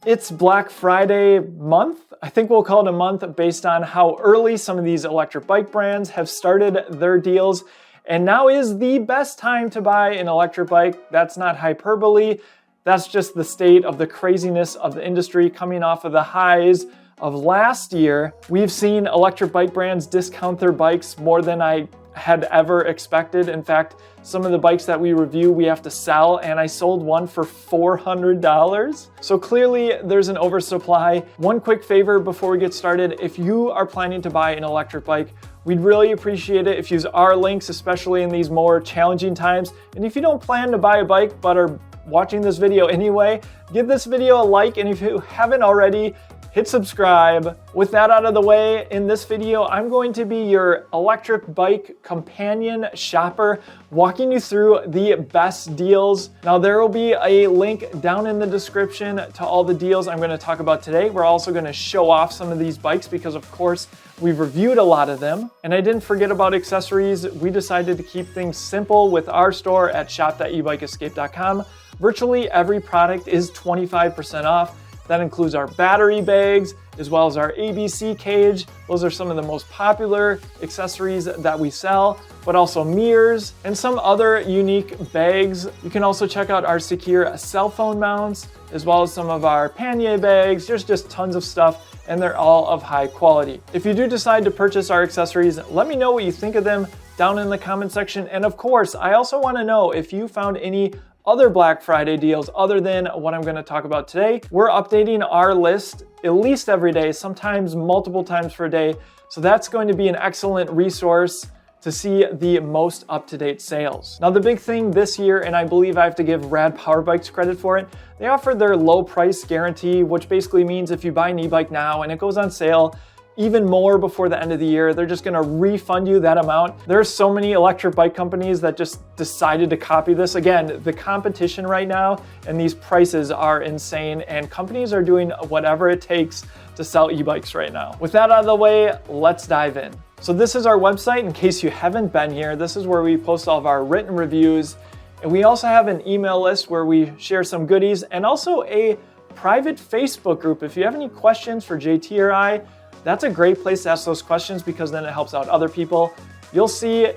It's Black Friday month. I think we'll call it a month based on how early some of these electric bike brands have started their deals. And now is the best time to buy an electric bike. That's not hyperbole. That's just the state of the craziness of the industry coming off of the highs of last year. We've seen electric bike brands discount their bikes more than I had ever expected. In fact, some of the bikes that we review, we have to sell, and I sold one for $400. So clearly there's an oversupply. One quick favor before we get started, if you are planning to buy an electric bike, we'd really appreciate it if you use our links, especially in these more challenging times. And if you don't plan to buy a bike but are watching this video anyway, give this video a like, and if you haven't already, hit subscribe. With that out of the way, in this video, I'm going to be your electric bike companion shopper, walking you through the best deals. Now, there will be a link down in the description to all the deals I'm going to talk about today. We're also going to show off some of these bikes because, of course, we've reviewed a lot of them. And I didn't forget about accessories. We decided to keep things simple with our store at shop.ebikeescape.com. Virtually every product is 25% off. That includes our battery bags, as well as our ABC cage. Those are some of the most popular accessories that we sell, but also mirrors and some other unique bags. You can also check out our secure cell phone mounts, as well as some of our pannier bags. There's just tons of stuff, and they're all of high quality. If you do decide to purchase our accessories, let me know what you think of them down in the comment section. And of course, I also want to know if you found any other Black Friday deals other than what I'm going to talk about today. We're updating our list at least every day, sometimes multiple times per day. So that's going to be an excellent resource to see the most up-to-date sales. Now, the big thing this year, and I believe I have to give Rad Power Bikes credit for it, they offer their low price guarantee, which basically means if you buy an e-bike now and it goes on sale even more before the end of the year, they're just gonna refund you that amount. There are so many electric bike companies that just decided to copy this. Again, the competition right now and these prices are insane, and companies are doing whatever it takes to sell e-bikes right now. With that out of the way, let's dive in. So this is our website. In case you haven't been here, this is where we post all of our written reviews. And we also have an email list where we share some goodies, and also a private Facebook group. If you have any questions for JT or I, that's a great place to ask those questions because then it helps out other people. You'll see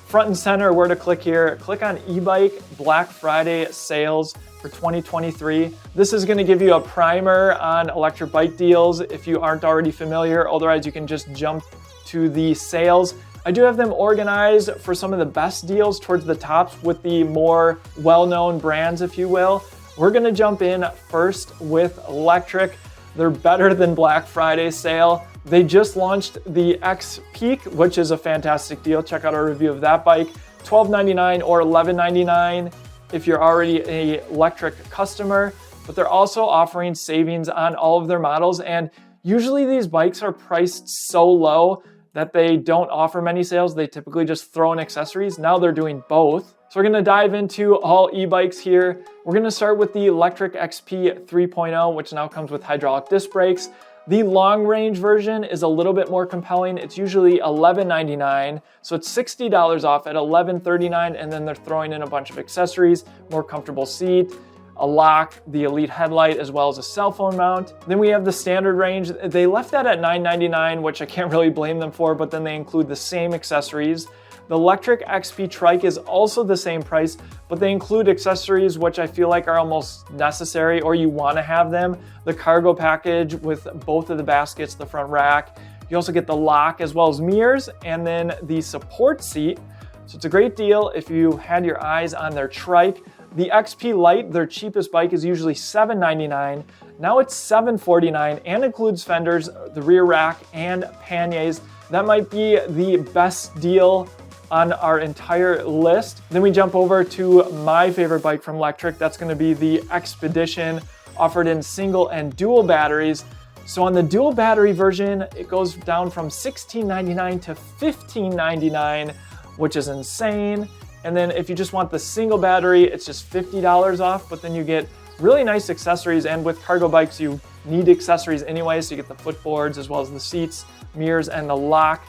front and center where to click here. Click on e-bike Black Friday sales for 2023. This is going to give you a primer on electric bike deals if you aren't already familiar. Otherwise, you can just jump to the sales. I do have them organized for some of the best deals towards the tops with the more well-known brands, if you will. We're going to jump in first with Lectric. They're better than Black Friday sale. They just launched the X Peak, which is a fantastic deal. Check out our review of that bike. $12.99 or $11.99 if you're already an Lectric customer. But they're also offering savings on all of their models. And usually these bikes are priced so low that they don't offer many sales. They typically just throw in accessories. Now they're doing both. So we're gonna dive into all e-bikes here. We're gonna start with the Lectric XP 3.0, which now comes with hydraulic disc brakes. The long range version is a little bit more compelling. It's usually $11.99, so it's $60 off at $11.39, and then they're throwing in a bunch of accessories, more comfortable seat, a lock, the Elite headlight, as well as a cell phone mount. Then we have the standard range. They left that at $9.99, which I can't really blame them for, but then they include the same accessories. The Lectric XP Trike is also the same price, but they include accessories which I feel like are almost necessary, or you want to have them. The cargo package with both of the baskets, the front rack. You also get the lock as well as mirrors, and then the support seat. So it's a great deal if you had your eyes on their Trike. The XP Lite, their cheapest bike, is usually $7.99. Now it's $7.49 and includes fenders, the rear rack, and panniers. That might be the best deal on our entire list. Then we jump over to my favorite bike from Lectric. That's going to be the Expedition, offered in single and dual batteries. So on the dual battery version, it goes down from $16.99 to $15.99, which is insane. And then if you just want the single battery, it's just $50 off, but then you get really nice accessories. And with cargo bikes, you need accessories anyway, so you get the footboards as well as the seats, mirrors, and the lock.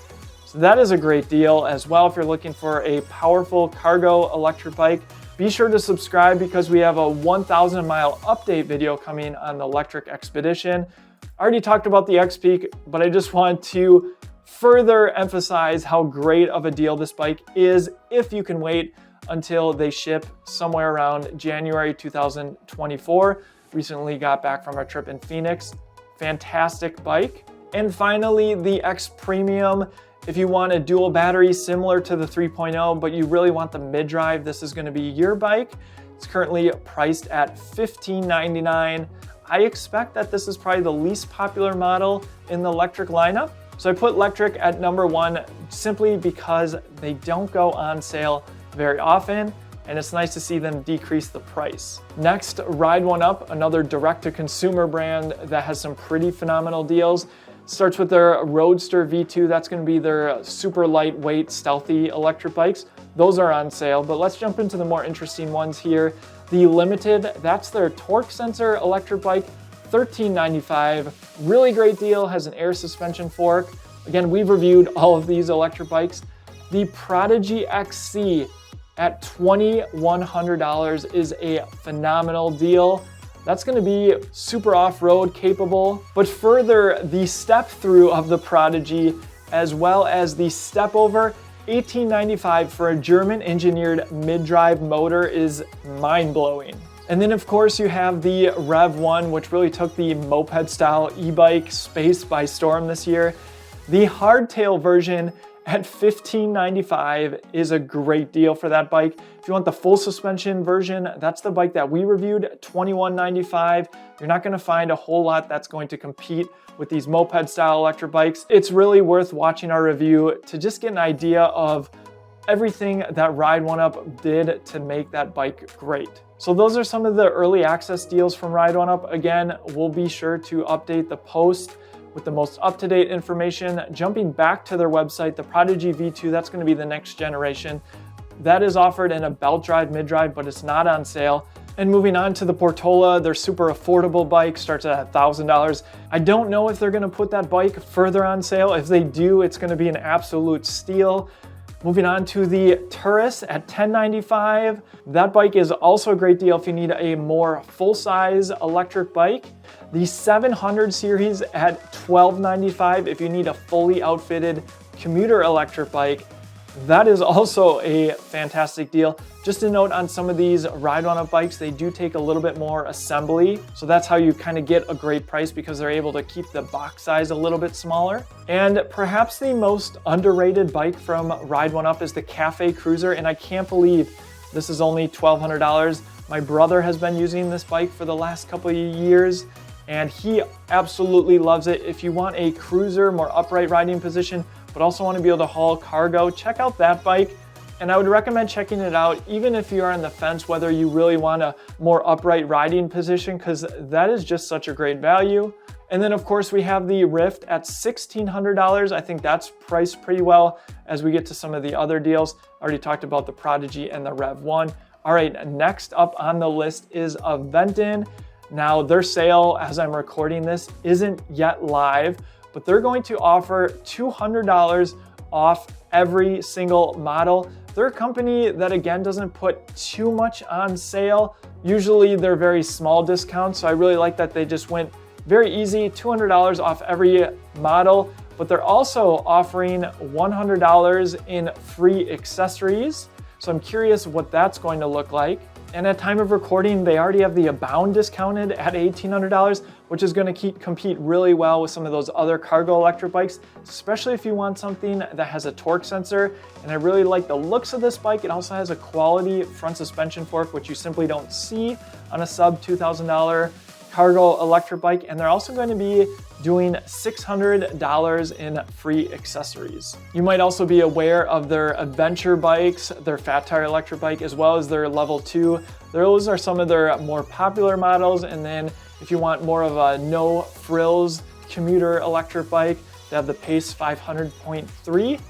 So that is a great deal as well if you're looking for a powerful cargo electric bike. Be sure to subscribe because we have a 1,000 mile update video coming on the Lectric Expedition. I already talked about the X-Peak, but I just want to further emphasize how great of a deal this bike is if you can wait until they ship somewhere around January 2024. Recently got back from our trip in Phoenix. Fantastic bike. And finally, the X Premium. If you want a dual battery similar to the 3.0, but you really want the mid-drive, this is going to be your bike. It's currently priced at $1599. I expect that this is probably the least popular model in the Lectric lineup. So I put Lectric at number 1 simply because they don't go on sale very often, and it's nice to see them decrease the price. Next, Ride One Up, another direct-to-consumer brand that has some pretty phenomenal deals. Starts with their Roadster V2. That's going to be their super lightweight, stealthy electric bikes. Those are on sale, but let's jump into the more interesting ones here. The Limited, that's their torque sensor electric bike, $1395. Really great deal, has an air suspension fork. Again, we've reviewed all of these electric bikes. The Prodigy XC at $2,100 is a phenomenal deal. That's going to be super off-road capable. But further, the step through of the Prodigy as well as the step over, $1,895 for a German engineered mid-drive motor is mind-blowing. And then of course you have the Rev 1, which really took the moped style e-bike space by storm this year. The hardtail version at $1,595 is a great deal for that bike. If you want the full suspension version, that's the bike that we reviewed, $2,195. You're not gonna find a whole lot that's going to compete with these moped style electric bikes. It's really worth watching our review to just get an idea of everything that Ride One Up did to make that bike great. So those are some of the early access deals from Ride One Up. Again, we'll be sure to update the post with the most up-to-date information. Jumping back to their website, the Prodigy V2, that's going to be the next generation. That is offered in a belt drive, mid-drive, but it's not on sale. And moving on to the Portola, their super affordable bike starts at $1,000. I don't know if they're going to put that bike further on sale. If they do, it's going to be an absolute steal. Moving on to the Turris at $1095. That bike is also a great deal if you need a more full-size electric bike. The 700 series at $1295 if you need a fully outfitted commuter electric bike. That is also a fantastic deal. Just a note on some of these Ride One Up bikes, they do take a little bit more assembly. So that's how you kind of get a great price because they're able to keep the box size a little bit smaller. And perhaps the most underrated bike from Ride One Up is the Cafe Cruiser. And I can't believe this is only $1,200. My brother has been using this bike for the last couple of years and he absolutely loves it. If you want a cruiser, more upright riding position, but also want to be able to haul cargo, check out that bike. And I would recommend checking it out even if you are on the fence whether you really want a more upright riding position, because that is just such a great value. And then of course we have the Rift at $1,600. I think that's priced pretty well as we get to some of the other deals. I already talked about the Prodigy and the Rev 1. All right, next up on the list is Aventon. Now their sale, as I'm recording this, isn't yet live, but they're going to offer $200 off every single model. They're a company that again doesn't put too much on sale. Usually they're very small discounts, so I really like that they just went very easy, $200 off every model, but they're also offering $100 in free accessories. So I'm curious what that's going to look like. And at time of recording, they already have the Abound discounted at $1,800, which is going to compete really well with some of those other cargo electric bikes, especially if you want something that has a torque sensor. And I really like the looks of this bike. It also has a quality front suspension fork, which you simply don't see on a sub $2,000 cargo electric bike. And they're also going to be doing $600 in free accessories. You might also be aware of their adventure bikes, their fat tire electric bike, as well as their level 2. Those are some of their more popular models. And then if you want more of a no frills commuter electric bike, they have the Pace 500.3.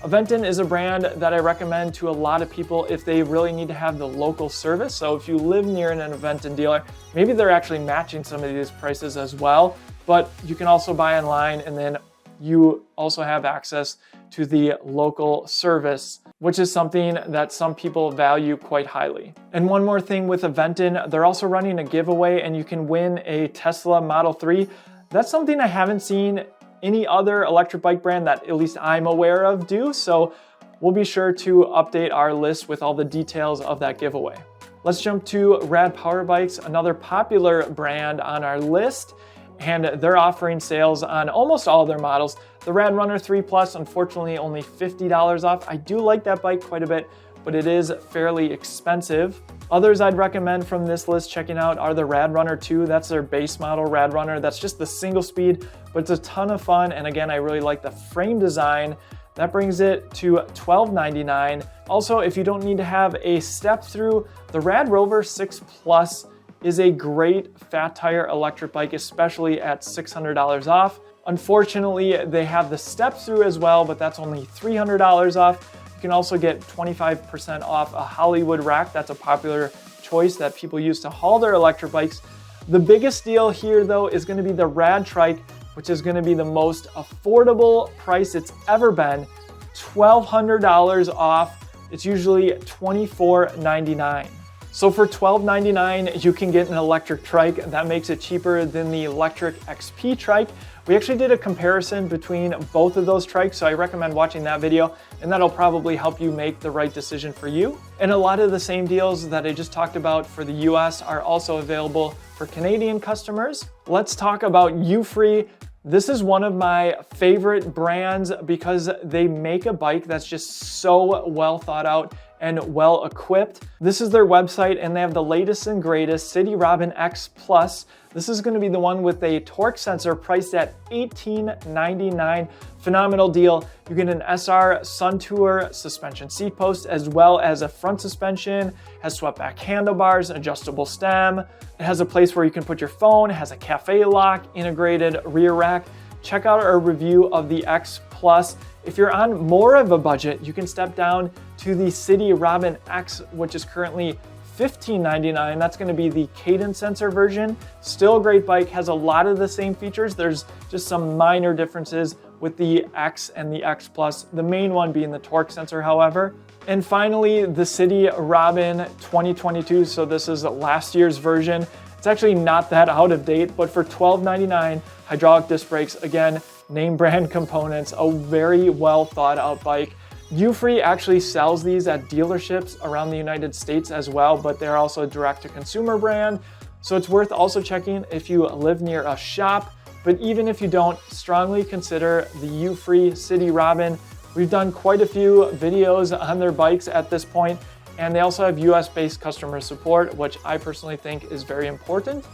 Aventon is a brand that I recommend to a lot of people if they really need to have the local service. So if you live near an Aventon dealer, maybe they're actually matching some of these prices as well. But you can also buy online, and then you also have access to the local service. which is something that some people value quite highly. And one more thing with Aventon, they're also running a giveaway and you can win a Tesla Model 3. That's something I haven't seen any other electric bike brand that at least I'm aware of do, so we'll be sure to update our list with all the details of that giveaway. Let's jump to Rad Power Bikes, another popular brand on our list, and they're offering sales on almost all their models. The Rad Runner 3 Plus, unfortunately, only $50 off. I do like that bike quite a bit, but it is fairly expensive. Others I'd recommend from this list checking out are the Rad Runner 2. That's their base model Rad Runner. That's just the single speed, but it's a ton of fun. And again, I really like the frame design. That brings it to $12.99. Also, if you don't need to have a step through, the Rad Rover 6 Plus is a great fat tire electric bike, especially at $600 off. Unfortunately, they have the step through as well, but that's only $300 off. You can also get 25% off a Hollywood rack. That's a popular choice that people use to haul their electric bikes. The biggest deal here though is gonna be the Rad Trike, which is gonna be the most affordable price it's ever been, $1,200 off. It's usually $24.99. So for $12.99, you can get an electric trike. That makes it cheaper than the Lectric XP trike. We actually did a comparison between both of those trikes, so I recommend watching that video, and that'll probably help you make the right decision for you. And a lot of the same deals that I just talked about for the US are also available for Canadian customers. Let's talk about Euphree. This is one of my favorite brands because they make a bike that's just so well thought out and well equipped. This is their website and they have the latest and greatest City Robin X Plus. This is gonna be the one with a torque sensor priced at $18.99. Phenomenal deal. You get an SR Suntour suspension seat post as well as a front suspension, has swept back handlebars, adjustable stem. It has a place where you can put your phone, it has a cafe lock, integrated rear rack. Check out our review of the X Plus. If you're on more of a budget, you can step down to the City Robin X, which is currently $15.99. That's gonna be the cadence sensor version. Still a great bike, has a lot of the same features. There's just some minor differences with the X and the X Plus, the main one being the torque sensor, however. And finally, the City Robin 2022. So this is last year's version. It's actually not that out of date, but for $12.99, hydraulic disc brakes, again, name brand components, a very well thought out bike. Euphree actually sells these at dealerships around the United States as well, but they're also a direct to consumer brand. So it's worth also checking if you live near a shop, but even if you don't, strongly consider the Euphree City Robin. We've done quite a few videos on their bikes at this point, and they also have US-based customer support, which I personally think is very important.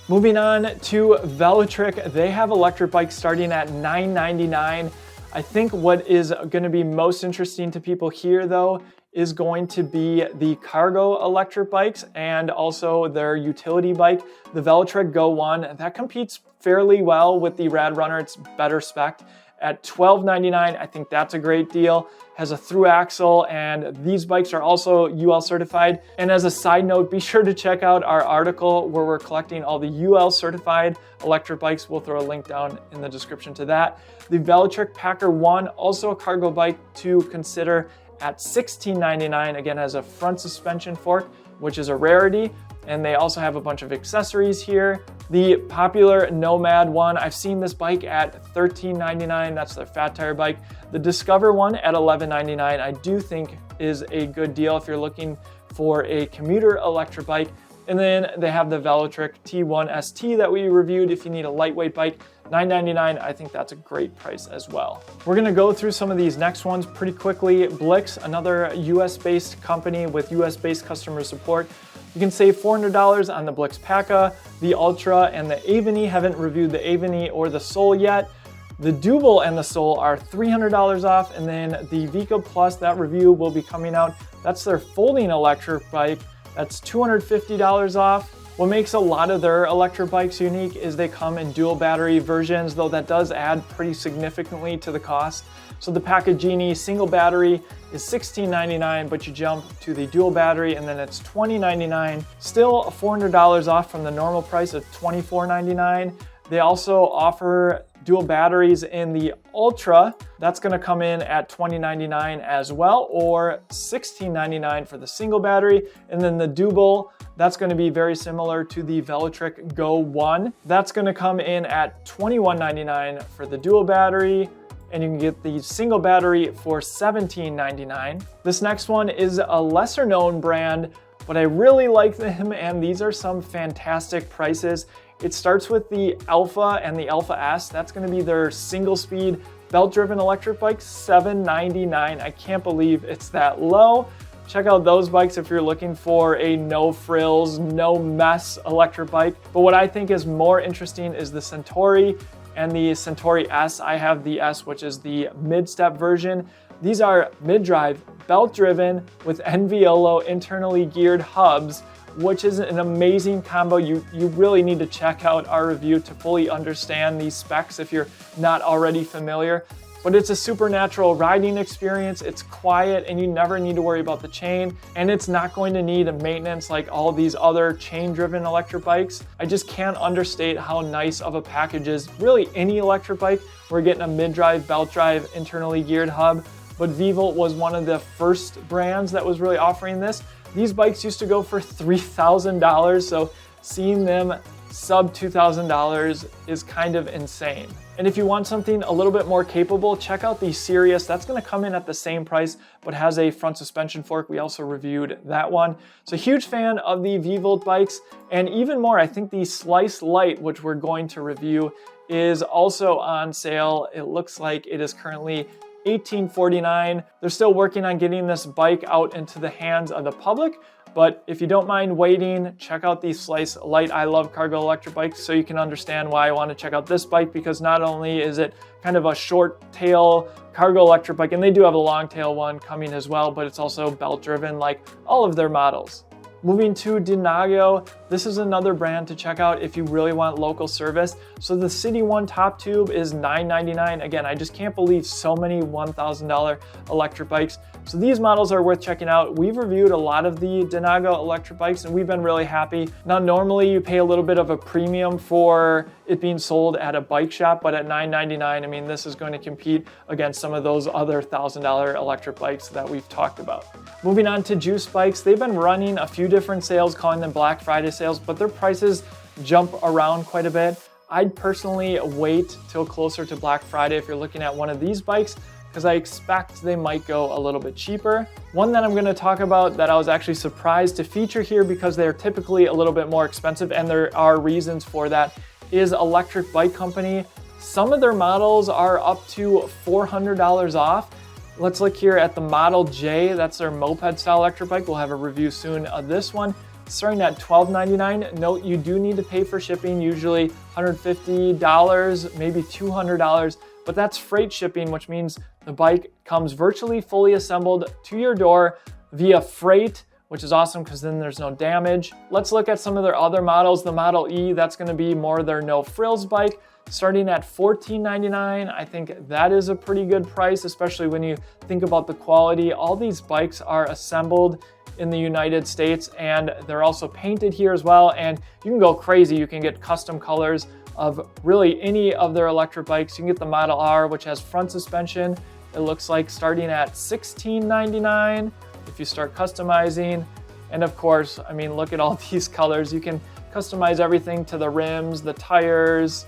Moving on to Velotric, they have electric bikes starting at $9.99. I think what is going to be most interesting to people here though is going to be the cargo electric bikes and also their utility bike, the Velotric Go 1. That competes fairly well with the Rad Runner. It's better spec'd at $12.99. I think that's a great deal. Has a through axle and these bikes are also UL certified. And as a side note, be sure to check out our article where we're collecting all the UL certified electric bikes. We'll throw a link down in the description to that. The Velotric Packer 1, also a cargo bike to consider at $16.99. Again, has a front suspension fork, which is a rarity. And they also have a bunch of accessories here. The popular Nomad one, I've seen this bike at $13.99. That's their fat tire bike. The Discover one at $11.99, I do think is a good deal if you're looking for a commuter electric bike. And then they have the Velotric T1 ST that we reviewed if you need a lightweight bike, $9.99. I think that's a great price as well. We're gonna go through some of these next ones pretty quickly. Blix, another US-based company with US-based customer support. You can save $400 on the Blix Paca, the Ultra, and the Aveni. Haven't reviewed the Aveni or the Soul yet. The Double and the Soul are $300 off, and then the Vika Plus, that review will be coming out. That's their folding electric bike. That's $250 off. What makes a lot of their electric bikes unique is they come in dual battery versions, though that does add pretty significantly to the cost. So the Packagini single battery is $16.99, but you jump to the dual battery and then it's $20.99. Still $400 off from the normal price of $24.99. They also offer dual batteries in the Ultra. That's gonna come in at $20.99 as well, or $16.99 for the single battery. And then the Dual, that's gonna be very similar to the Velotric Go 1. That's gonna come in at $21.99 for the dual battery, and you can get the single battery for $17.99. This next one is a lesser known brand, but I really like them, and these are some fantastic prices. It starts with the Alpha and the Alpha S. That's gonna be their single speed belt-driven electric bike, $7.99. I can't believe it's that low. Check out those bikes if you're looking for a no frills, no mess electric bike. But what I think is more interesting is the Centauri and the Centauri S. I have the S, which is the mid-step version. These are mid-drive, belt-driven with NVOLO internally geared hubs, which is an amazing combo. You really need to check out our review to fully understand these specs if you're not already familiar. But it's a supernatural riding experience. It's quiet and you never need to worry about the chain, and it's not going to need a maintenance like all these other chain-driven electric bikes. I just can't understate how nice of a package is. Really any electric bike, we're getting a mid-drive, belt-drive, internally geared hub, but Vvolt was one of the first brands that was really offering this. These bikes used to go for $3,000, so seeing them sub $2,000 is kind of insane. And if you want something a little bit more capable, check out the Sirius. That's gonna come in at the same price, but has a front suspension fork. We also reviewed that one. So huge fan of the Vvolt bikes, and even more, I think the Slice Lite, which we're going to review, is also on sale. It looks like it is currently $18.49. They're still working on getting this bike out into the hands of the public, but if you don't mind waiting, check out the Slice Lite. I love cargo electric bikes, so you can understand why I want to check out this bike, because not only is it kind of a short tail cargo electric bike, and they do have a long tail one coming as well, but it's also belt driven like all of their models. Moving to Denago, this is another brand to check out if you really want local service. So the City One top tube is $9.99. Again, I just can't believe so many $1,000 electric bikes. So these models are worth checking out. We've reviewed a lot of the Denago electric bikes and we've been really happy. Now, normally you pay a little bit of a premium for it being sold at a bike shop, but at $9.99, I mean, this is going to compete against some of those other $1,000 electric bikes that we've talked about. Moving on to Juice bikes, they've been running a few different sales, calling them Black Friday sales, but their prices jump around quite a bit. I'd personally wait till closer to Black Friday if you're looking at one of these bikes, because I expect they might go a little bit cheaper. One that I'm going to talk about that I was actually surprised to feature here because they're typically a little bit more expensive, and there are reasons for that, is Electric Bike Company. Some of their models are up to $400 off. Let's look here at the Model J. That's their moped style electric bike. We'll have a review soon of this one. Starting at $12.99. Note, you do need to pay for shipping, usually $150, maybe $200, but that's freight shipping, which means the bike comes virtually fully assembled to your door via freight, which is awesome because then there's no damage. Let's look at some of their other models. The Model E, that's going to be more their no frills bike, starting at $14.99. I think that is a pretty good price, especially when you think about the quality. All these bikes are assembled in the United States and they're also painted here as well, and you can go crazy. You can get custom colors of really any of their electric bikes. You can get the Model R, which has front suspension. It looks like starting at $16.99 if you start customizing. And of course, I mean, look at all these colors. You can customize everything to the rims, the tires,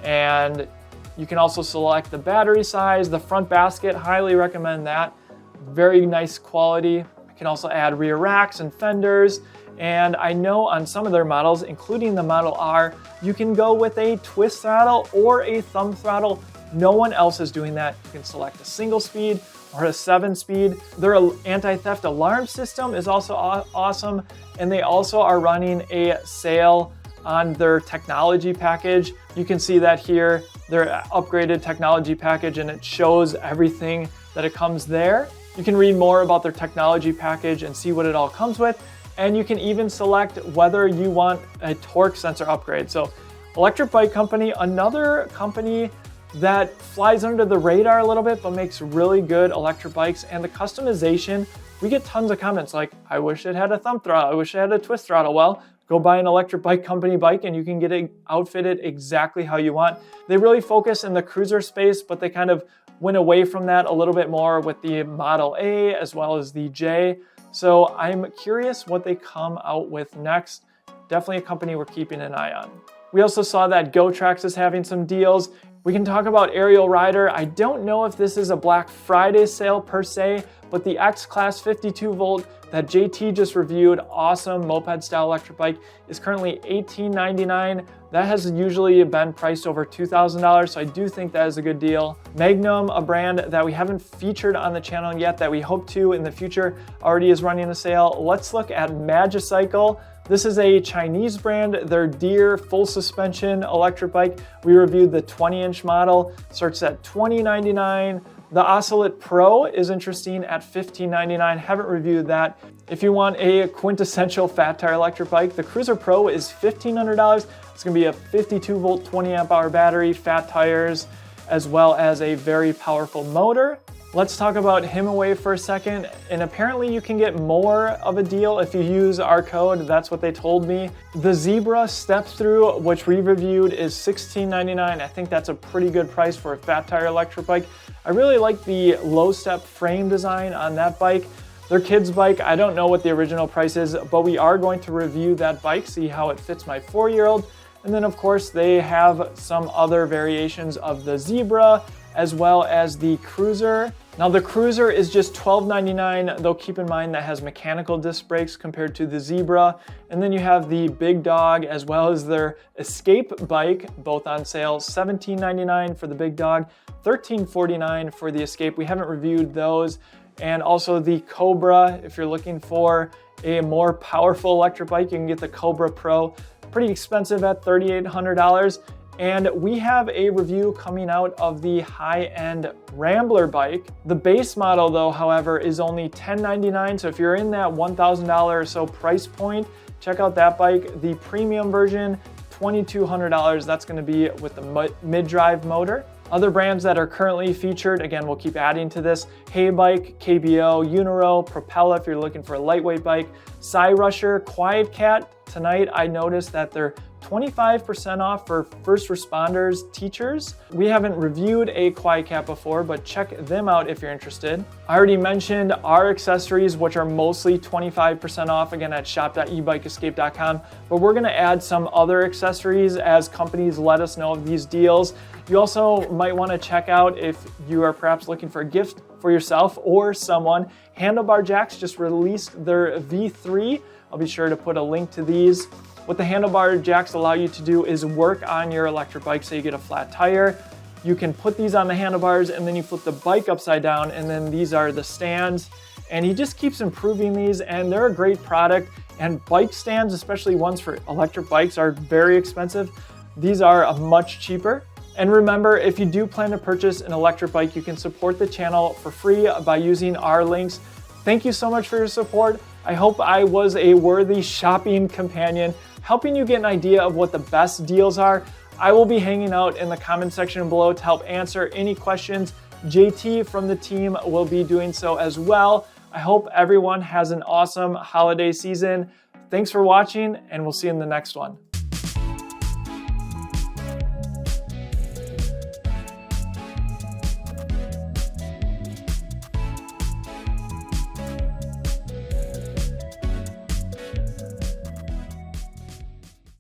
and you can also select the battery size, the front basket. Highly recommend that. Very nice quality. You can also add rear racks and fenders. And I know on some of their models, including the Model R, you can go with a twist throttle or a thumb throttle. No one else is doing that. You can select a single speed or a 7-speed. Their anti-theft alarm system is also awesome. And they also are running a sale on their technology package. You can see that here, their upgraded technology package, and it shows everything that it comes there. You can read more about their technology package and see what it all comes with. And you can even select whether you want a torque sensor upgrade. So Electric Bike Company, another company that flies under the radar a little bit, but makes really good electric bikes. And the customization, we get tons of comments like, I wish it had a thumb throttle, I wish it had a twist throttle. Well, Go buy an electric bike company bike and you can get it outfitted exactly how you want. They really focus in the cruiser space, but they kind of went away from that a little bit more with the Model A as well as the J. So I'm curious what they come out with next. Definitely a company we're keeping an eye on. We also saw that GoTrax is having some deals. We can talk about Ariel Rider. I don't know if this is a Black Friday sale per se, but the X-Class 52 volt that JT just reviewed, awesome moped style electric bike, is currently $18.99. That has usually been priced over $2,000, so I do think that is a good deal. Magnum, a brand that we haven't featured on the channel yet that we hope to in the future, already is running a sale. Let's look at MagiCycle. This is a Chinese brand. Their Deer full suspension electric bike. We reviewed the 20-inch model, starts at $20.99. The Oscillate Pro is interesting at $15.99. Haven't reviewed that. If you want a quintessential fat tire electric bike, the Cruiser Pro is $1,500. It's gonna be a 52 volt, 20 amp hour battery, fat tires, as well as a very powerful motor. Let's talk about Himiway for a second. And apparently you can get more of a deal if you use our code. That's what they told me. The Zebra step through, which we reviewed, is $16.99. I think that's a pretty good price for a fat tire electric bike. I really like the low step frame design on that bike. Their kids bike, I don't know what the original price is, but we are going to review that bike, see how it fits my 4-year-old. And then of course they have some other variations of the Zebra as well as the Cruiser. Now the Cruiser is just $12.99, though keep in mind that has mechanical disc brakes compared to the Zebra. And then you have the Big Dog as well as their Escape bike, both on sale, $17.99 for the Big Dog, $13.49 for the Escape. We haven't reviewed those. And also the Cobra, if you're looking for a more powerful electric bike, you can get the Cobra Pro, pretty expensive at $3,800. And we have a review coming out of the high-end Rambler bike. The base model though, however, is only $10.99. So if you're in that $1,000 or so price point, check out that bike. The premium version, $2,200. That's gonna be with the mid-drive motor. Other brands that are currently featured, again, we'll keep adding to this, Ebike, KBO, Uniro, Propella if you're looking for a lightweight bike, Cyrusher, Quiet Cat. Tonight I noticed that they're 25% off for first responders, teachers. We haven't reviewed a Quiet Cat before, but check them out if you're interested. I already mentioned our accessories, which are mostly 25% off, again at shop.ebikeescape.com, but we're gonna add some other accessories as companies let us know of these deals. You also might wanna check out, if you are perhaps looking for a gift for yourself or someone, Handlebar Jacks just released their V3. I'll be sure to put a link to these. What the handlebar jacks allow you to do is work on your electric bike. So you get a flat tire, you can put these on the handlebars and then you flip the bike upside down, and then these are the stands. And he just keeps improving these, and they're a great product. And bike stands, especially ones for electric bikes, are very expensive. These are much cheaper. And remember, if you do plan to purchase an electric bike, you can support the channel for free by using our links. Thank you so much for your support. I hope I was a worthy shopping companion, helping you get an idea of what the best deals are. I will be hanging out in the comment section below to help answer any questions. JT from the team will be doing so as well. I hope everyone has an awesome holiday season. Thanks for watching, and we'll see you in the next one.